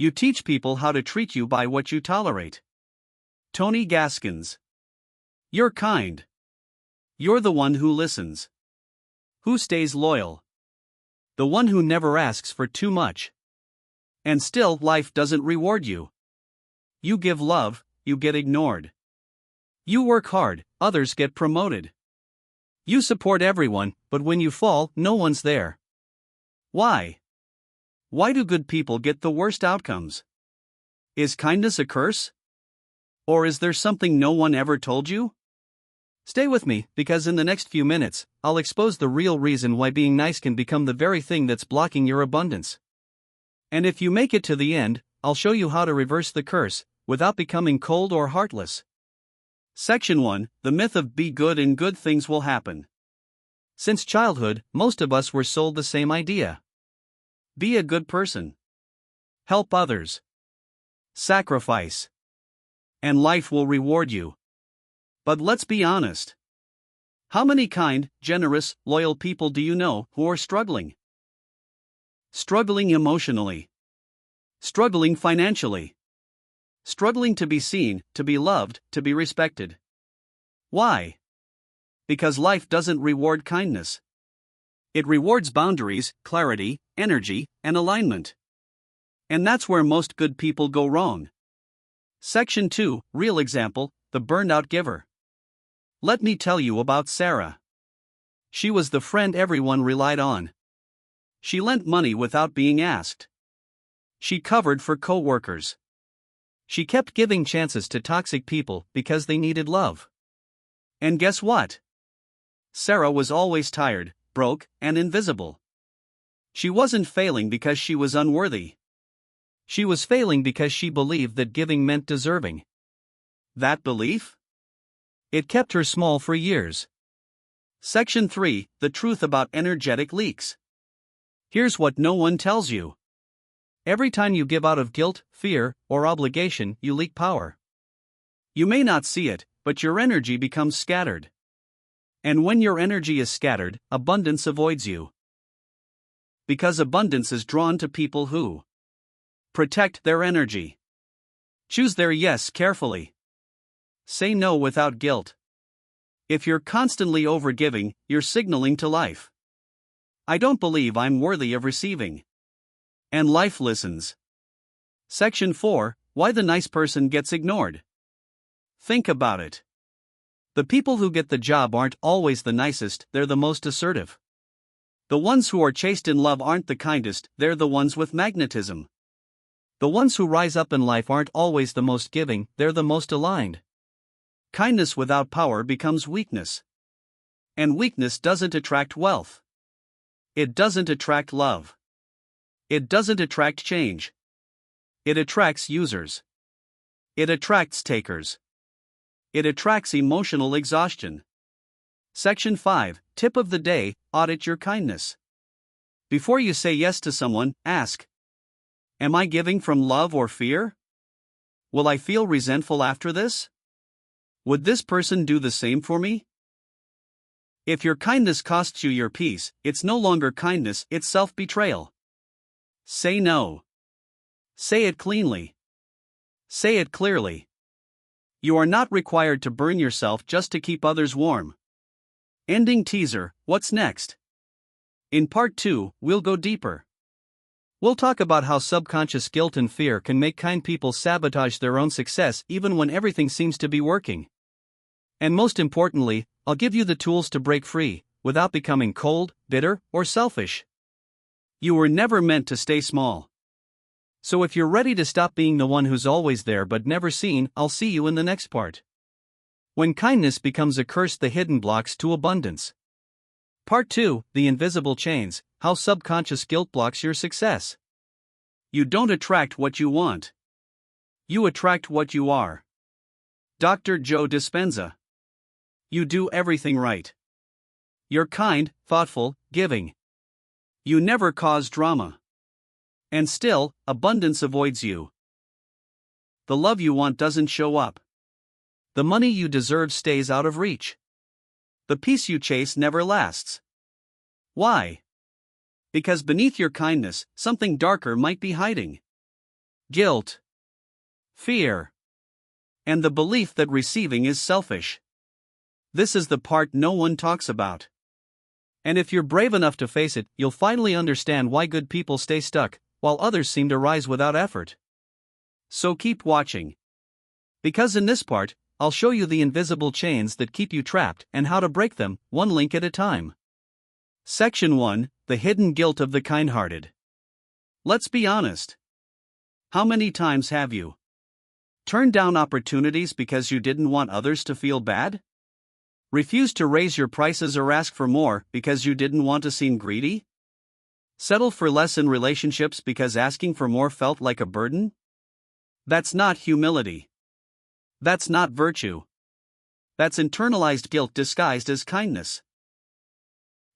You teach people how to treat you by what you tolerate. Tony Gaskins. You're kind. You're the one who listens. Who stays loyal. The one who never asks for too much. And still, life doesn't reward you. You give love, you get ignored. You work hard, others get promoted. You support everyone, but when you fall, no one's there. Why? Why do good people get the worst outcomes? Is kindness a curse? Or is there something no one ever told you? Stay with me, because in the next few minutes, I'll expose the real reason why being nice can become the very thing that's blocking your abundance. And if you make it to the end, I'll show you how to reverse the curse, without becoming cold or heartless. Section 1: The myth of be good and good things will happen. Since childhood, most of us were sold the same idea. Be a good person. Help others. Sacrifice. And life will reward you. But let's be honest. How many kind, generous, loyal people do you know who are struggling? Struggling emotionally. Struggling financially. Struggling to be seen, to be loved, to be respected. Why? Because life doesn't reward kindness. It rewards boundaries, clarity, energy, and alignment. And that's where most good people go wrong. Section 2: Real example, the burned out giver. Let me tell you about Sarah. She was the friend everyone relied on. She lent money without being asked. She covered for co-workers. She kept giving chances to toxic people because they needed love. And guess what? Sarah was always tired, broke, and invisible. She wasn't failing because she was unworthy. She was failing because she believed that giving meant deserving. That belief? It kept her small for years. Section 3: The truth about energetic leaks. Here's what no one tells you. Every time you give out of guilt, fear, or obligation, you leak power. You may not see it, but your energy becomes scattered. And when your energy is scattered, abundance avoids you. Because abundance is drawn to people who protect their energy. Choose their yes carefully. Say no without guilt. If you're constantly overgiving, you're signaling to life, I don't believe I'm worthy of receiving. And life listens. Section 4: Why the nice person gets ignored. Think about it. The people who get the job aren't always the nicest, they're the most assertive. The ones who are chased in love aren't the kindest, they're the ones with magnetism. The ones who rise up in life aren't always the most giving, they're the most aligned. Kindness without power becomes weakness. And weakness doesn't attract wealth. It doesn't attract love. It doesn't attract change. It attracts users. It attracts takers. It attracts emotional exhaustion. Section 5: Tip of the day: Audit your kindness. Before you say yes to someone, ask, am I giving from love or fear? Will I feel resentful after this? Would this person do the same for me? If your kindness costs you your peace, it's no longer kindness, it's self-betrayal. Say no. Say it cleanly. Say it clearly. You are not required to burn yourself just to keep others warm. Ending teaser: What's next? In part 2, we'll go deeper. We'll talk about how subconscious guilt and fear can make kind people sabotage their own success even when everything seems to be working. And most importantly, I'll give you the tools to break free, without becoming cold, bitter, or selfish. You were never meant to stay small. So if you're ready to stop being the one who's always there but never seen, I'll see you in the next part. When kindness becomes a curse: the hidden blocks to abundance. Part 2: The invisible chains: how subconscious guilt blocks your success. You don't attract what you want. You attract what you are. Dr. Joe Dispenza. You do everything right. You're kind, thoughtful, giving. You never cause drama. And still, abundance avoids you. The love you want doesn't show up. The money you deserve stays out of reach. The peace you chase never lasts. Why? Because beneath your kindness, something darker might be hiding. guilt, fear, and the belief that receiving is selfish. This is the part no one talks about. And if you're brave enough to face it, you'll finally understand why good people stay stuck, while others seem to rise without effort. So keep watching. Because in this part, I'll show you the invisible chains that keep you trapped and how to break them, one link at a time. Section 1: The Hidden Guilt of the Kind-Hearted. Let's be honest. How many times have you turned down opportunities because you didn't want others to feel bad? Refused to raise your prices or ask for more because you didn't want to seem greedy? Settle for less in relationships because asking for more felt like a burden? That's not humility. That's not virtue. That's internalized guilt disguised as kindness.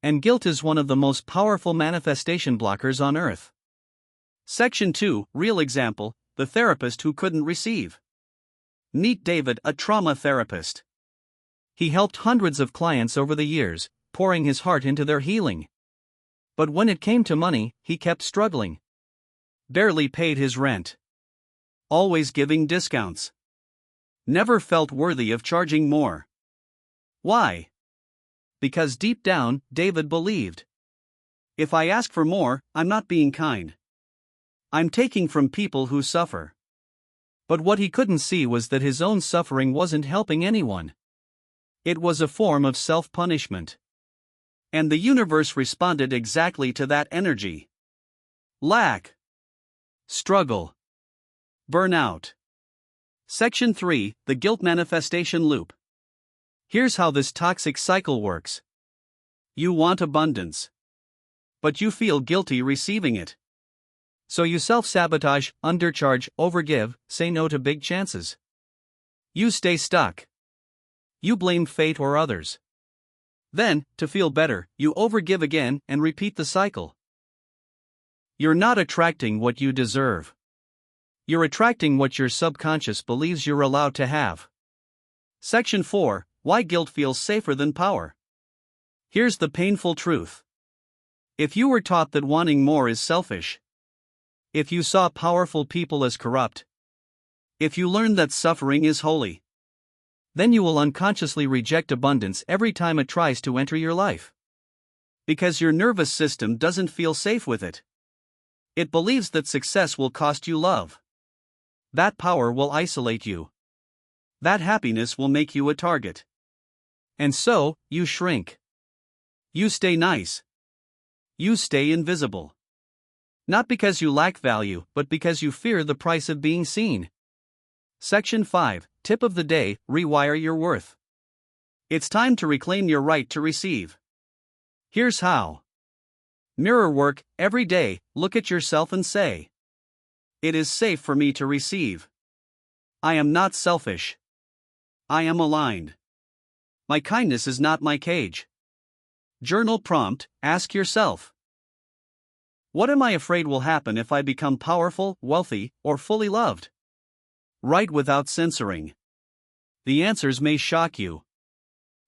And guilt is one of the most powerful manifestation blockers on earth. Section 2: Real example: the therapist who couldn't receive. Meet David, a trauma therapist. He helped hundreds of clients over the years, pouring his heart into their healing. But when it came to money, he kept struggling. Barely paid his rent. Always giving discounts. Never felt worthy of charging more. Why? Because deep down, David believed, if I ask for more, I'm not being kind. I'm taking from people who suffer. But what he couldn't see was that his own suffering wasn't helping anyone. It was a form of self-punishment. And the universe responded exactly to that energy. Lack. Struggle. Burnout. Section 3: The Guilt Manifestation Loop. Here's how this toxic cycle works. You want abundance. But you feel guilty receiving it. So you self-sabotage, undercharge, overgive, say no to big chances. You stay stuck. You blame fate or others. Then, to feel better, you overgive again and repeat the cycle. You're not attracting what you deserve. You're attracting what your subconscious believes you're allowed to have. Section 4: Why Guilt Feels Safer Than Power. Here's the painful truth. If you were taught that wanting more is selfish, if you saw powerful people as corrupt, if you learned that suffering is holy, then you will unconsciously reject abundance every time it tries to enter your life. Because your nervous system doesn't feel safe with it. It believes that success will cost you love. That power will isolate you. That happiness will make you a target. And so, you shrink. You stay nice. You stay invisible. Not because you lack value, but because you fear the price of being seen. Section 5: Tip of the Day: Rewire Your Worth. It's time to reclaim your right to receive. Here's how. Mirror work: every day, look at yourself and say, it is safe for me to receive. I am not selfish. I am aligned. My kindness is not my cage. Journal prompt: ask yourself, what am I afraid will happen if I become powerful, wealthy, or fully loved? Write without censoring. The answers may shock you.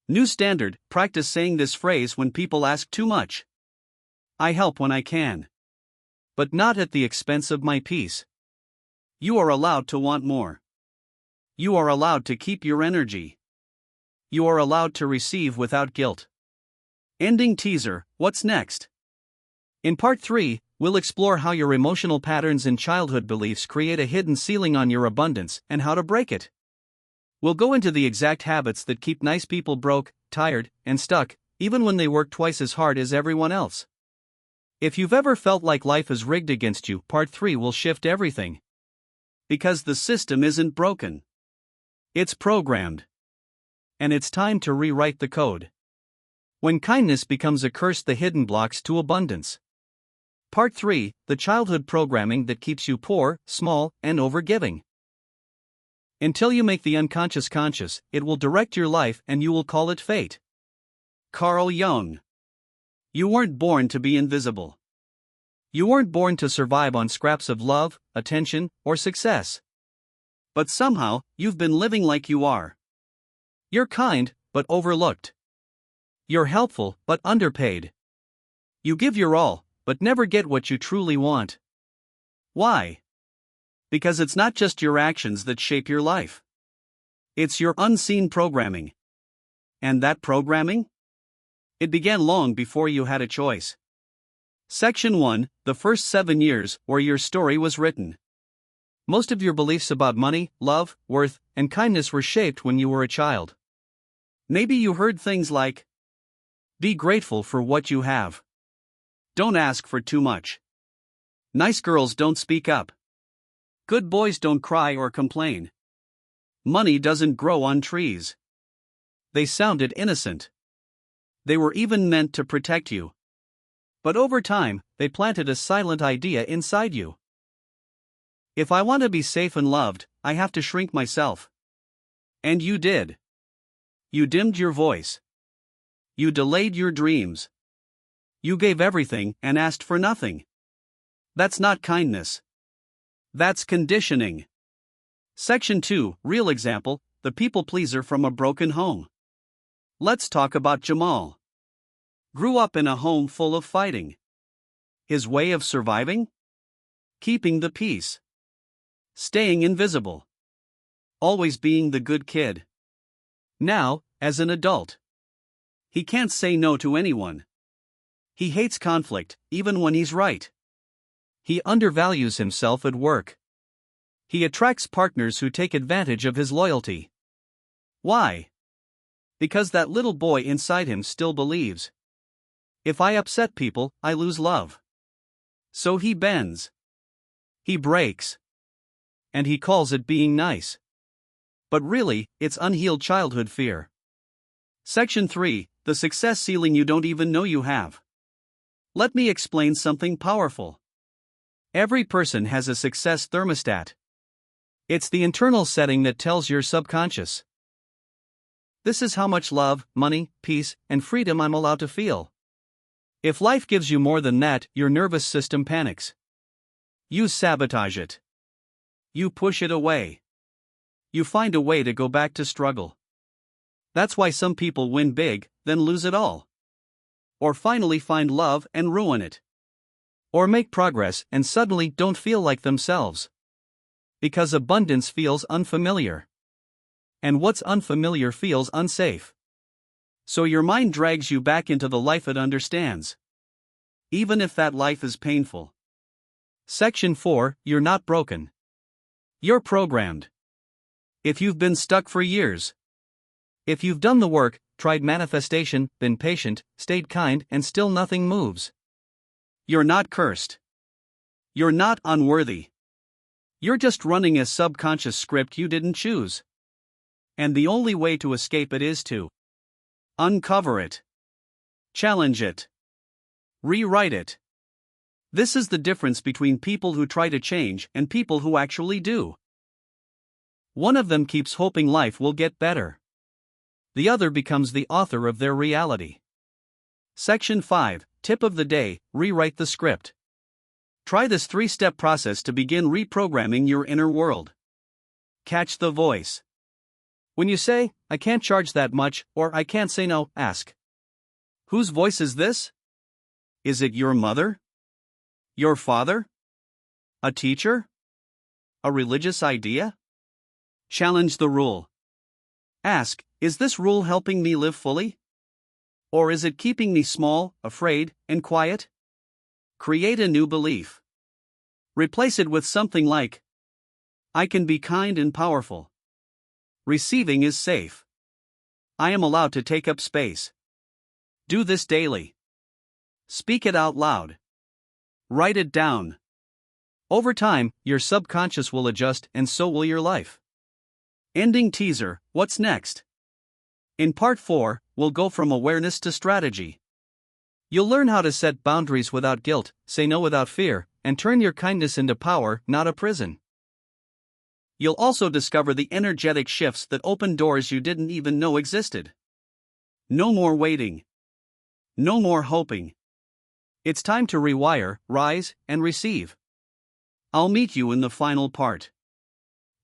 New standard: practice saying this phrase when people ask too much. I help when I can. But not at the expense of my peace. You are allowed to want more. You are allowed to keep your energy. You are allowed to receive without guilt. Ending teaser: what's next? In part 3, we'll explore how your emotional patterns and childhood beliefs create a hidden ceiling on your abundance and how to break it. We'll go into the exact habits that keep nice people broke, tired, and stuck, even when they work twice as hard as everyone else. If you've ever felt like life is rigged against you, part 3 will shift everything. Because the system isn't broken. It's programmed. And it's time to rewrite the code. When kindness becomes a curse, the hidden blocks to abundance. Part 3: The childhood programming that keeps you poor, small, and overgiving. Until you make the unconscious conscious, it will direct your life and you will call it fate. Carl Jung. You weren't born to be invisible. You weren't born to survive on scraps of love, attention, or success. But somehow, you've been living like you are. You're kind, but overlooked. You're helpful, but underpaid. You give your all, but never get what you truly want. Why? Because it's not just your actions that shape your life. It's your unseen programming. And that programming? It began long before you had a choice. Section 1, the first 7 years where your story was written. Most of your beliefs about money, love, worth, and kindness were shaped when you were a child. Maybe you heard things like, be grateful for what you have. Don't ask for too much. Nice girls don't speak up. Good boys don't cry or complain. Money doesn't grow on trees. They sounded innocent. They were even meant to protect you. But over time, they planted a silent idea inside you. If I want to be safe and loved, I have to shrink myself. And you did. You dimmed your voice. You delayed your dreams. You gave everything and asked for nothing. That's not kindness. That's conditioning. Section 2, real example, the people pleaser from a broken home. Let's talk about Jamal. Grew up in a home full of fighting. His way of surviving? Keeping the peace. Staying invisible. Always being the good kid. Now, as an adult, he can't say no to anyone. He hates conflict, even when he's right. He undervalues himself at work. He attracts partners who take advantage of his loyalty. Why? Because that little boy inside him still believes. If I upset people, I lose love. So he bends. He breaks. And he calls it being nice. But really, it's unhealed childhood fear. Section 3, the success ceiling you don't even know you have. Let me explain something powerful. Every person has a success thermostat. It's the internal setting that tells your subconscious. This is how much love, money, peace, and freedom I'm allowed to feel. If life gives you more than that, your nervous system panics. You sabotage it. You push it away. You find a way to go back to struggle. That's why some people win big, then lose it all. Or finally find love and ruin it. Or make progress and suddenly don't feel like themselves. Because abundance feels unfamiliar. And what's unfamiliar feels unsafe. So your mind drags you back into the life it understands. Even if that life is painful. Section 4, you're not broken. You're programmed. If you've been stuck for years. If you've done the work, tried manifestation, been patient, stayed kind, and still nothing moves. You're not cursed. You're not unworthy. You're just running a subconscious script you didn't choose. And the only way to escape it is to uncover it. Challenge it. Rewrite it. This is the difference between people who try to change and people who actually do. One of them keeps hoping life will get better. The other becomes the author of their reality. Section 5, tip of the day, rewrite the script. Try this 3-step process to begin reprogramming your inner world. Catch the voice. When you say, I can't charge that much, or I can't say no, ask. Whose voice is this? Is it your mother? Your father? A teacher? A religious idea? Challenge the rule. Ask, is this rule helping me live fully? Or is it keeping me small, afraid, and quiet? Create a new belief. Replace it with something like, I can be kind and powerful. Receiving is safe. I am allowed to take up space. Do this daily. Speak it out loud. Write it down. Over time, your subconscious will adjust and so will your life. Ending teaser, what's next? In part 4, we'll go from awareness to strategy. You'll learn how to set boundaries without guilt, say no without fear, and turn your kindness into power, not a prison. You'll also discover the energetic shifts that open doors you didn't even know existed. No more waiting. No more hoping. It's time to rewire, rise, and receive. I'll meet you in the final part.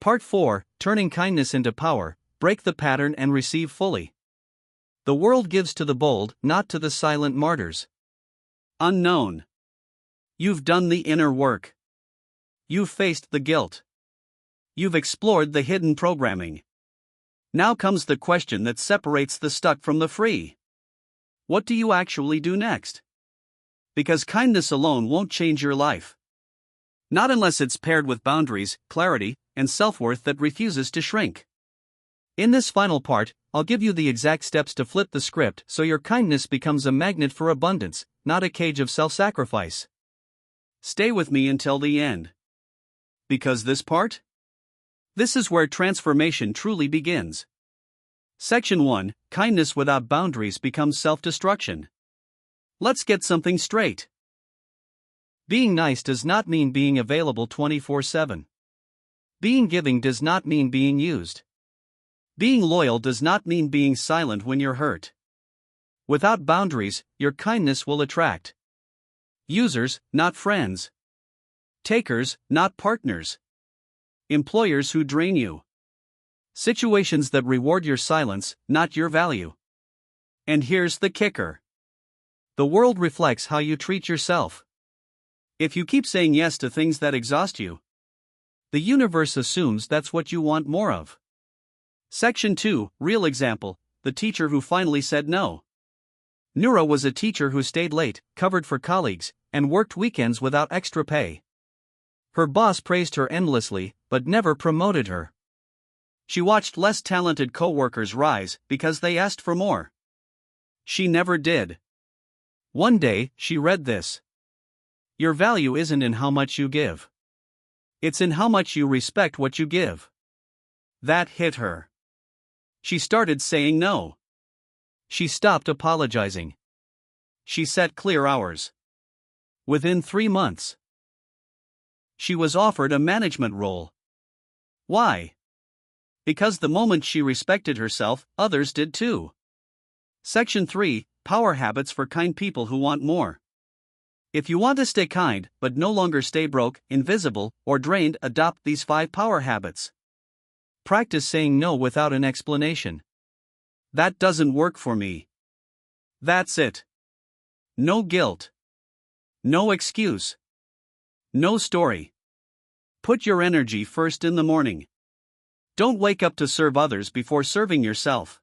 Part 4, turning kindness into power, break the pattern and receive fully. The world gives to the bold, not to the silent martyrs. Unknown. You've done the inner work. You've faced the guilt. You've explored the hidden programming. Now comes the question that separates the stuck from the free. What do you actually do next? Because kindness alone won't change your life. Not unless it's paired with boundaries, clarity, and self-worth that refuses to shrink. In this final part, I'll give you the exact steps to flip the script so your kindness becomes a magnet for abundance, not a cage of self-sacrifice. Stay with me until the end. Because this part? This is where transformation truly begins. Section 1: Kindness without boundaries becomes self-destruction. Let's get something straight. Being nice does not mean being available 24/7. Being giving does not mean being used. Being loyal does not mean being silent when you're hurt. Without boundaries, your kindness will attract users, not friends. Takers, not partners. Employers who drain you. Situations that reward your silence, not your value. And here's the kicker. The world reflects how you treat yourself. If you keep saying yes to things that exhaust you, the universe assumes that's what you want more of. Section 2: Real example: the teacher who finally said no. Noura was a teacher who stayed late, covered for colleagues, and worked weekends without extra pay. Her boss praised her endlessly, but never promoted her. She watched less talented co-workers rise because they asked for more. She never did. One day, she read this: "Your value isn't in how much you give. It's in how much you respect what you give." That hit her. She started saying no. She stopped apologizing. She set clear hours. Within 3 months, she was offered a management role. Why? Because the moment she respected herself, others did too. Section 3: Power habits for kind people who want more. If you want to stay kind, but no longer stay broke, invisible, or drained, adopt these 5 power habits. Practice saying no without an explanation. That doesn't work for me. That's it. No guilt. No excuse. No story. Put your energy first in the morning. Don't wake up to serve others before serving yourself.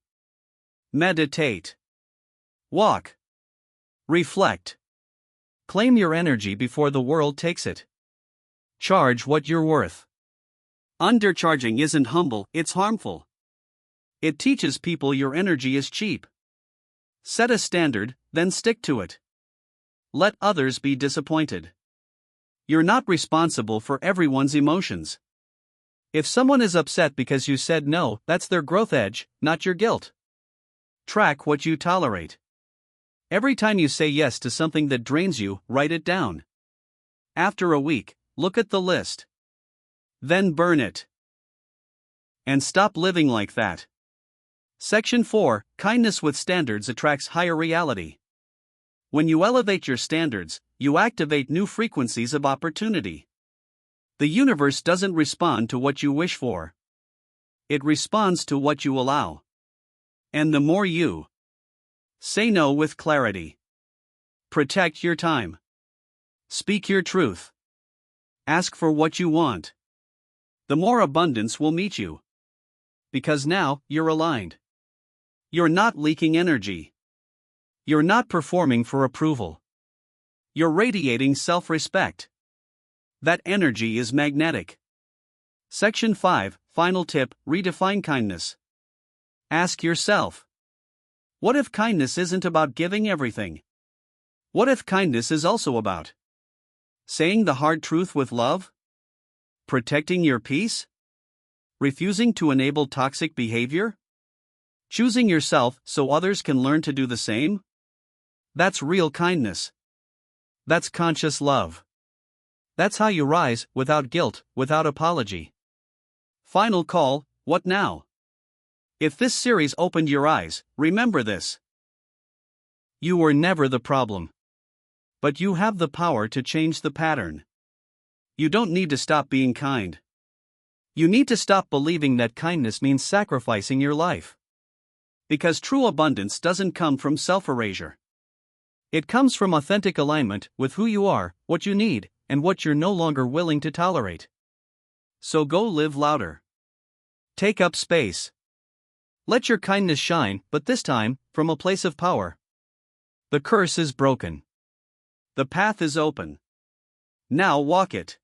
Meditate. Walk. Reflect. Claim your energy before the world takes it. Charge what you're worth. Undercharging isn't humble, it's harmful. It teaches people your energy is cheap. Set a standard, then stick to it. Let others be disappointed. You're not responsible for everyone's emotions. If someone is upset because you said no, that's their growth edge, not your guilt. Track what you tolerate. Every time you say yes to something that drains you, write it down. After a week, look at the list. Then burn it. And stop living like that. Section 4: Kindness with standards attracts higher reality. When you elevate your standards, you activate new frequencies of opportunity. The universe doesn't respond to what you wish for. It responds to what you allow. And the more you say no with clarity, protect your time, speak your truth, ask for what you want, the more abundance will meet you. Because now, you're aligned. You're not leaking energy. You're not performing for approval. You're radiating self-respect. That energy is magnetic. Section 5: Final tip: Redefine kindness. Ask yourself, what if kindness isn't about giving everything? What if kindness is also about saying the hard truth with love? Protecting your peace? Refusing to enable toxic behavior? Choosing yourself so others can learn to do the same? That's real kindness. That's conscious love. That's how you rise, without guilt, without apology. Final call: what now? If this series opened your eyes, remember this. You were never the problem. But you have the power to change the pattern. You don't need to stop being kind. You need to stop believing that kindness means sacrificing your life. Because true abundance doesn't come from self-erasure. It comes from authentic alignment with who you are, what you need, and what you're no longer willing to tolerate. So go live louder. Take up space. Let your kindness shine, but this time, from a place of power. The curse is broken. The path is open. Now walk it.